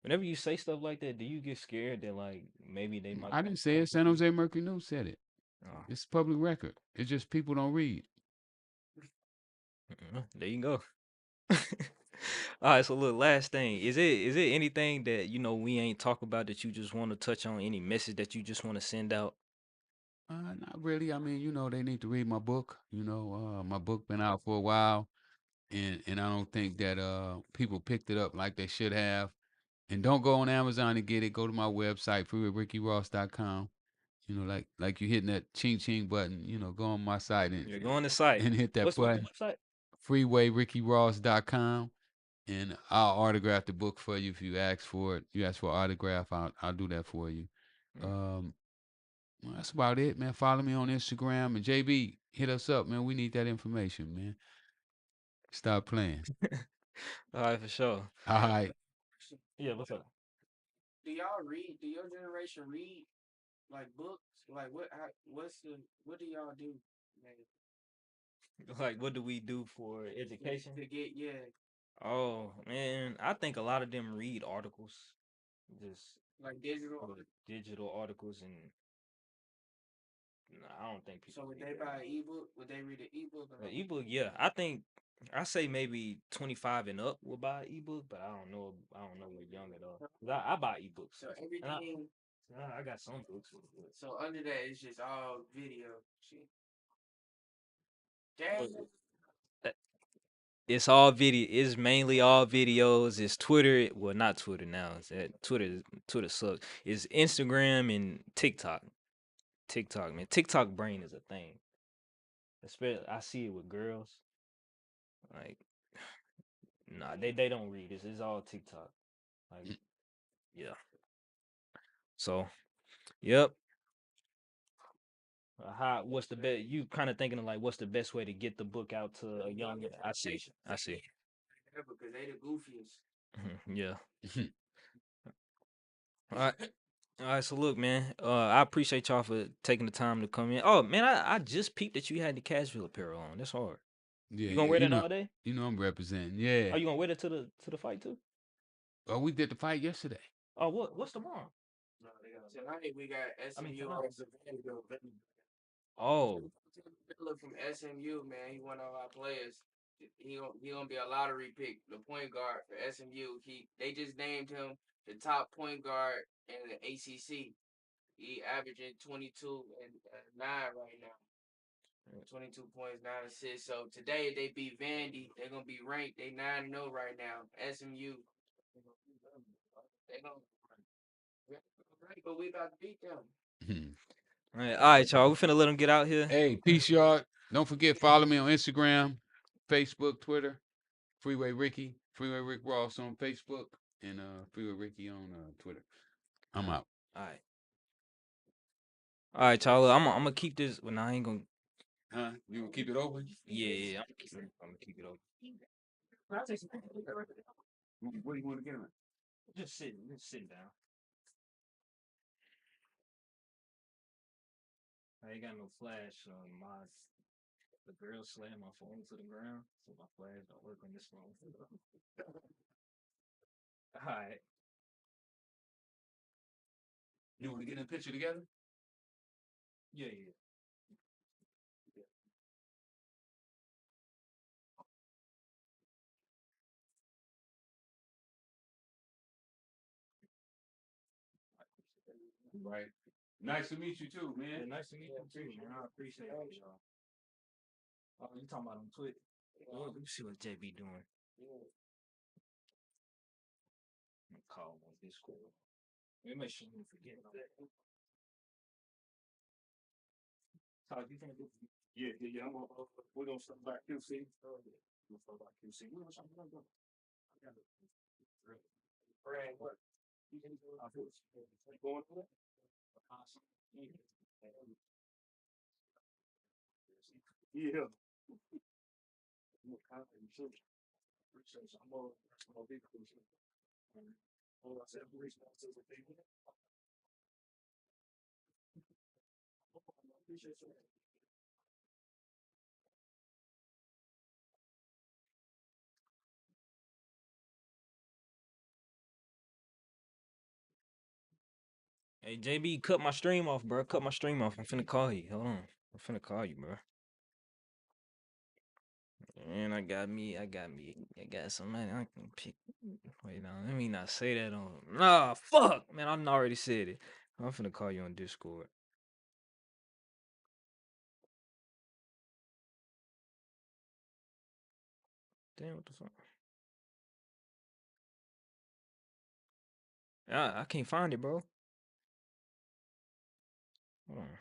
Whenever you say stuff like that, do you get scared that like maybe they might? I didn't say it. San Jose Mercury News said it. Oh. It's public record. It's just people don't read. There you go. All right, so look, last thing. Is it anything that we ain't talk about that you just want to touch on? Any message that you just want to send out? Not really. I mean, they need to read my book. My book been out for a while, and I don't think that people picked it up like they should have. And don't go on Amazon to get it. Go to my website, freewayrickyross.com. Like you hitting that ching ching button. Go on my site and You're going to site and hit that What's button. the website? freewayrickyross.com, and I'll autograph the book for you if you ask for it. You ask for an autograph, I'll do that for you. Well, that's about it, man. Follow me on Instagram, and JB, hit us up, man. We need that information, man. Stop playing. All right, for sure. All right. Yeah, what's up? Do y'all read? Do your generation read like books? Like what do y'all do? Man? Like, what do we do for education? To get Oh man, I think a lot of them read articles, just like digital digital articles, and I don't think people. So would they buy an ebook? Would they read an ebook? Or An ebook, yeah. I think I say maybe 25 and up will buy an ebook, but I don't know. I don't know what young at all. 'Cause I buy ebooks. So And everything. I got some books. So under that, it's just all video shit. But Damn. it's all video. It's mainly all videos. It's Twitter. Well, not Twitter now. It's Twitter. Twitter sucks. It's Instagram and TikTok. TikTok, man. TikTok brain is a thing. Especially, I see it with girls. Like, nah, they don't read. It's all TikTok. Like, yeah. So, yep. How? What's the best? You kind of thinking of like, what's the best way to get the book out to a young? I see. I see. Because they the goofiest. Yeah. All right. All right. So look, man. I appreciate y'all for taking the time to come in. Oh man, I just peeped that you had the Cashville apparel on. That's hard. Yeah, You gonna yeah. wear that all day? I'm representing. Yeah. Are you gonna wear that to the fight too? Oh, we did the fight yesterday. Oh, what's tomorrow? No, they got tonight. We got SMU. Oh, Look from SMU, man. He one of our players. He gonna be a lottery pick, the point guard for SMU. They just named him the top point guard in the ACC. He averaging 22 and 9 right now. 22 points, 9 assists. So today they beat Vandy. They're gonna be ranked. They 9-0 right now. SMU. They gonna right, but we about to beat them. all right, y'all. We finna let him get out here. Hey, peace, y'all. Don't forget, follow me on Instagram, Facebook, Twitter, Freeway Ricky, Freeway Rick Ross on Facebook, and Freeway Ricky on Twitter. I'm out. All right. All right, y'all. Look, I'm gonna keep this. Well, I ain't gonna. Huh? You gonna keep it open? Yeah. I'm gonna keep it open. Where do you want to get him? Just sitting down. I ain't got no flash on the girl slammed my phone to the ground, so my flash don't work on this phone. All right. You want to get in a picture together? Yeah. Right. Nice to meet you too, Yeah, man. nice to meet you too, man. I appreciate it, y'all. Oh, you talking about on Twitter? Oh, let me see what JB doing. I'm gonna call him on Discord. Let me make sure you forget about that. Todd, you think Yeah. We're gonna start by QC. We'll start by QC. We're gonna start by QC. Brand, what? Going for it? Yeah. Hey JB, cut my stream off, bro. Cut my stream off. I'm finna call you. Hold on. I'm finna call you, bro. And I got somebody I can pick. Wait, no, let me not say that on. Nah, fuck, man. I already said it. I'm finna call you on Discord. Damn, what the fuck? I can't find it, bro. Hold on.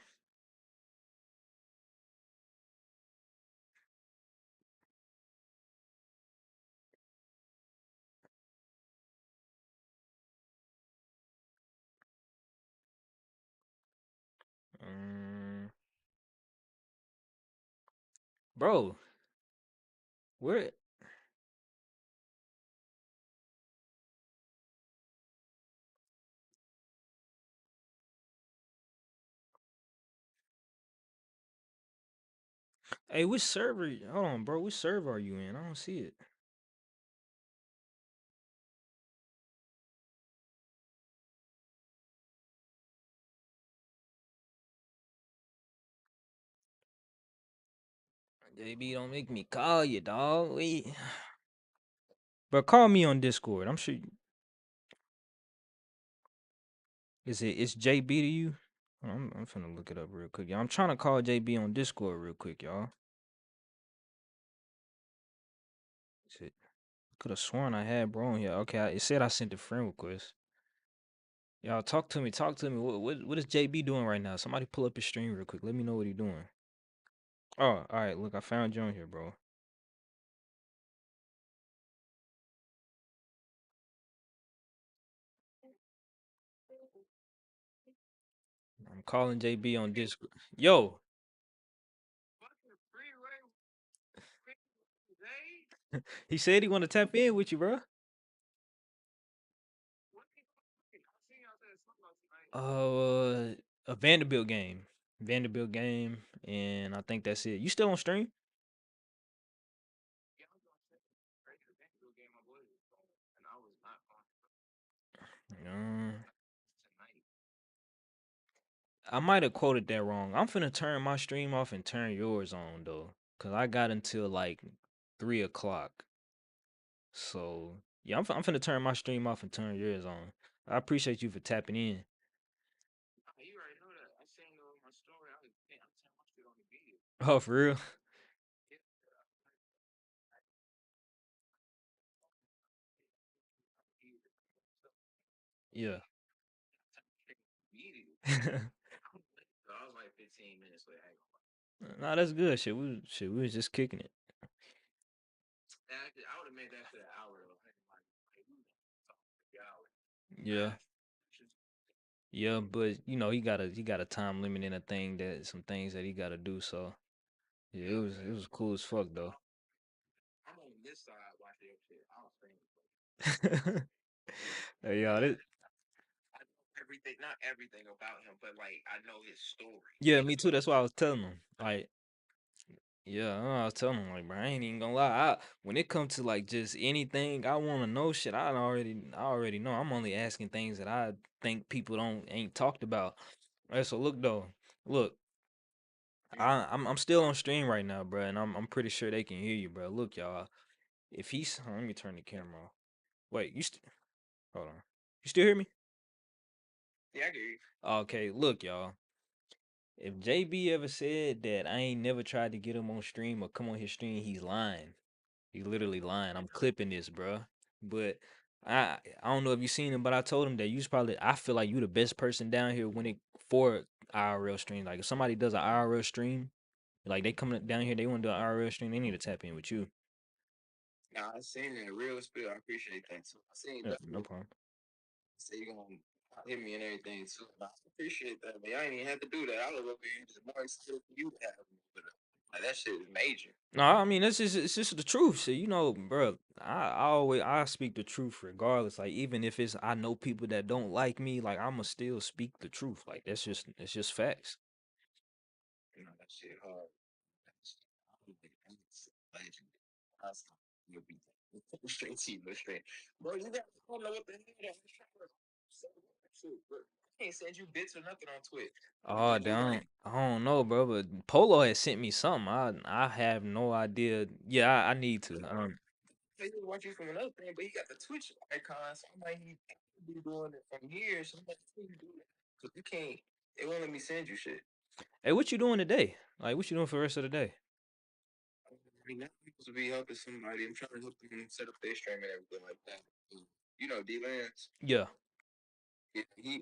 Bro, where? Hey, which server? Hold on, bro. Which server are you in? I don't see it. JB, don't make me call you, dog. Wait. But call me on Discord. I'm sure. It's JB to you? I'm finna look it up real quick. Y'all. I'm trying to call JB on Discord real quick, y'all. Shit. Could have sworn I had bro on here. Okay, it said I sent a friend request. Y'all talk to me. Talk to me. What is JB doing right now? Somebody pull up his stream real quick. Let me know what he doing. Oh, all right. Look, I found you on here, bro. I'm calling JB on Discord. Yo, he said he want to tap in with you, bro. A Vanderbilt game. Vanderbilt game, and I think that's it. You still on stream? Um, I might have quoted that wrong. I'm finna turn my stream off and turn yours on though, cause I got until like 3 o'clock. So yeah, I'm finna turn my stream off and turn yours on. I appreciate you for tapping in. You already know that. I seen my story. I'm telling my shit on the video. Oh, for real? Yeah. So I was like 15 minutes late. Nah, that's good. We was just kicking it. I would have made that for an hour though. Yeah. Yeah, but you know, he got a time limit in a thing that some things that he gotta do, so yeah, it was cool as fuck though. I'm on this side watching your shit. I was saying Hey, y'all, this, I know everything, not everything about him, but like I know his story. yeah, me too. That's why I was telling him. Like, yeah, I was telling him like, bro, I ain't even gonna lie. When it comes to like just anything, I want to know shit. I already know. I'm only asking things that I think people ain't talked about. All right, so look though, look, I'm still on stream right now, bro, and I'm pretty sure they can hear you, bro. Look, y'all, if he's, let me turn the camera off. Wait, hold on. You still hear me? Yeah, I get you. Okay, look, y'all. If JB ever said that I ain't never tried to get him on stream or come on his stream, he's lying. He's literally lying. I'm clipping this, bro. But I don't know if you seen him, but I told him that I feel like you the best person down here when it for IRL stream. Like if somebody does an IRL stream, like they coming down here, they want to do an IRL stream, they need to tap in with you. Nah, I seen that real spill. I appreciate that too. I seen Yeah, that. no problem. Say you gonna hit me and everything too. I appreciate that, man. I ain't even had to do that. I was over here just more excited for you to have me. But like, that shit is major. No, I mean it's just the truth. So you know, bro, I speak the truth regardless. Like even if it's I know people that don't like me, like I'ma still speak the truth. Like it's just facts. You know that shit hard. That's legend. That's you'll be straight to you, straight. Bro, you got I don't know what the hell bro. I can't send you bits or nothing on Twitch. Oh, damn. I don't know, bro, but Polo has sent me something. I have no idea. Yeah, I need to. He was watching from another thing, but he got the Twitch icon, so I'm like, he be doing it from here. So I'm like, how you do that? Because you can't, they won't let me send you shit. Hey, what you doing today? Like, what you doing for the rest of the day? I mean, I'm supposed to be helping somebody. I'm trying to help them set up their stream and everything like that. You know, D-Lance. Yeah.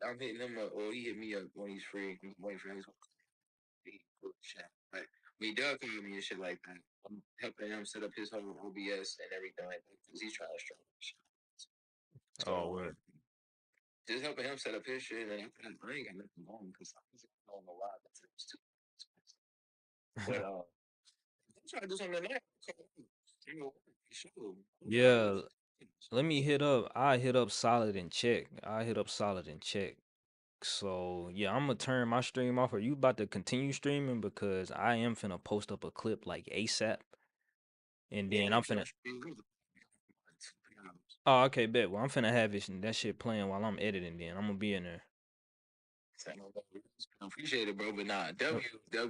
I'm hitting him up, or he hit me up when he's free. I'm waiting for him to chat. Like, when he does come to me and shit like that, I'm helping him set up his whole OBS and everything like that because he's trying to stream shit. So, Oh, word. just helping him set up his shit, and I ain't got nothing on because I don't know why that's too expensive. But I'm trying to do something tonight. You know, sure. Yeah. Let me hit up. I hit up Solid and check. I hit up Solid and check. So yeah, I'm gonna turn my stream off. Are you about to continue streaming? Because I am finna post up a clip like ASAP, and then I'm finna. Oh, okay, bet. Well, I'm finna have that shit playing while I'm editing. Then I'm gonna be in there. I appreciate it, bro. But nah, W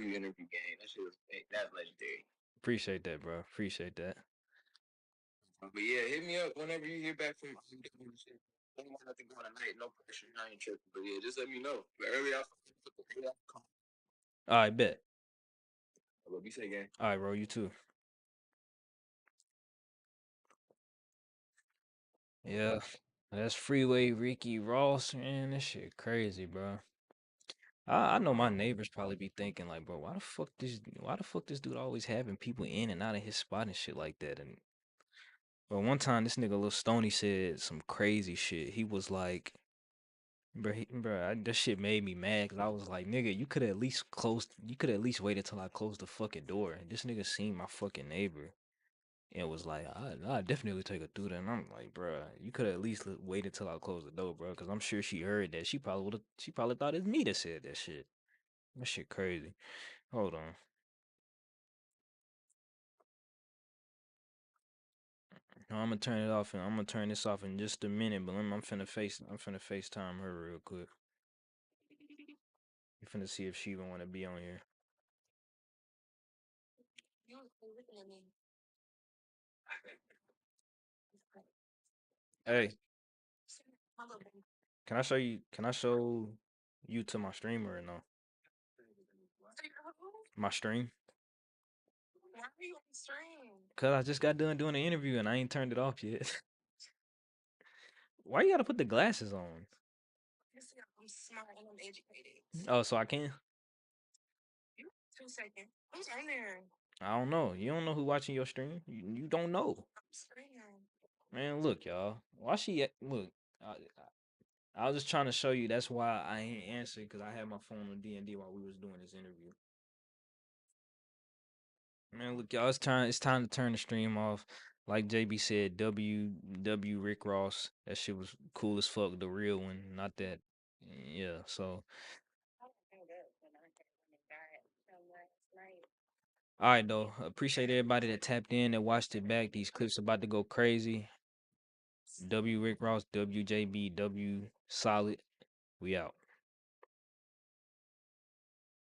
interview game. That shit was that's legendary. Appreciate that, bro. Appreciate that. But yeah, hit me up whenever you hear back from shit. Ain't got nothing going tonight, no pressure. I ain't tripping. But yeah, just let me know. But early I'll come. All right, bet. But be safe, gang. All right, bro. You too. Yeah, that's Freeway Ricky Ross, man. This shit crazy, bro. I know my neighbors probably be thinking like, bro, why the fuck this dude always having people in and out of his spot and shit like that? And but one time this nigga Lil Stoney said some crazy shit. He was like, this shit made me mad because I was like, nigga, you could at least waited till I closed the fucking door. And this nigga seen my fucking neighbor and was like, I definitely take her through that. And I'm like, bro, you could at least waited till I closed the door, bro, because I'm sure she heard that. She probably thought it's me that said that shit. That shit crazy. Hold on. No, I'm gonna turn it off and I'm gonna turn this off in just a minute, but I'm finna FaceTime her real quick. I'm finna see if she even wanna be on here. Hey, can I show you to my streamer or no? My stream? Why are you on stream? Cause I just got done doing the interview and I ain't turned it off yet. Why you gotta put the glasses on? Listen, I'm smart and I'm educated. Oh, so I can? 2 seconds. Who's on there? I don't know. You don't know who watching your stream? You don't know. I'm streaming. Man, look, y'all. Why look? I was just trying to show you. That's why I ain't answer because I had my phone on D&D while we was doing this interview. Man, look, y'all. It's time to turn the stream off. Like JB said, W Rick Ross. That shit was cool as fuck. The real one, not that. Yeah. So, all right, though. Appreciate everybody that tapped in and watched it back. These clips about to go crazy. W Rick Ross, WJB, W Solid. We out.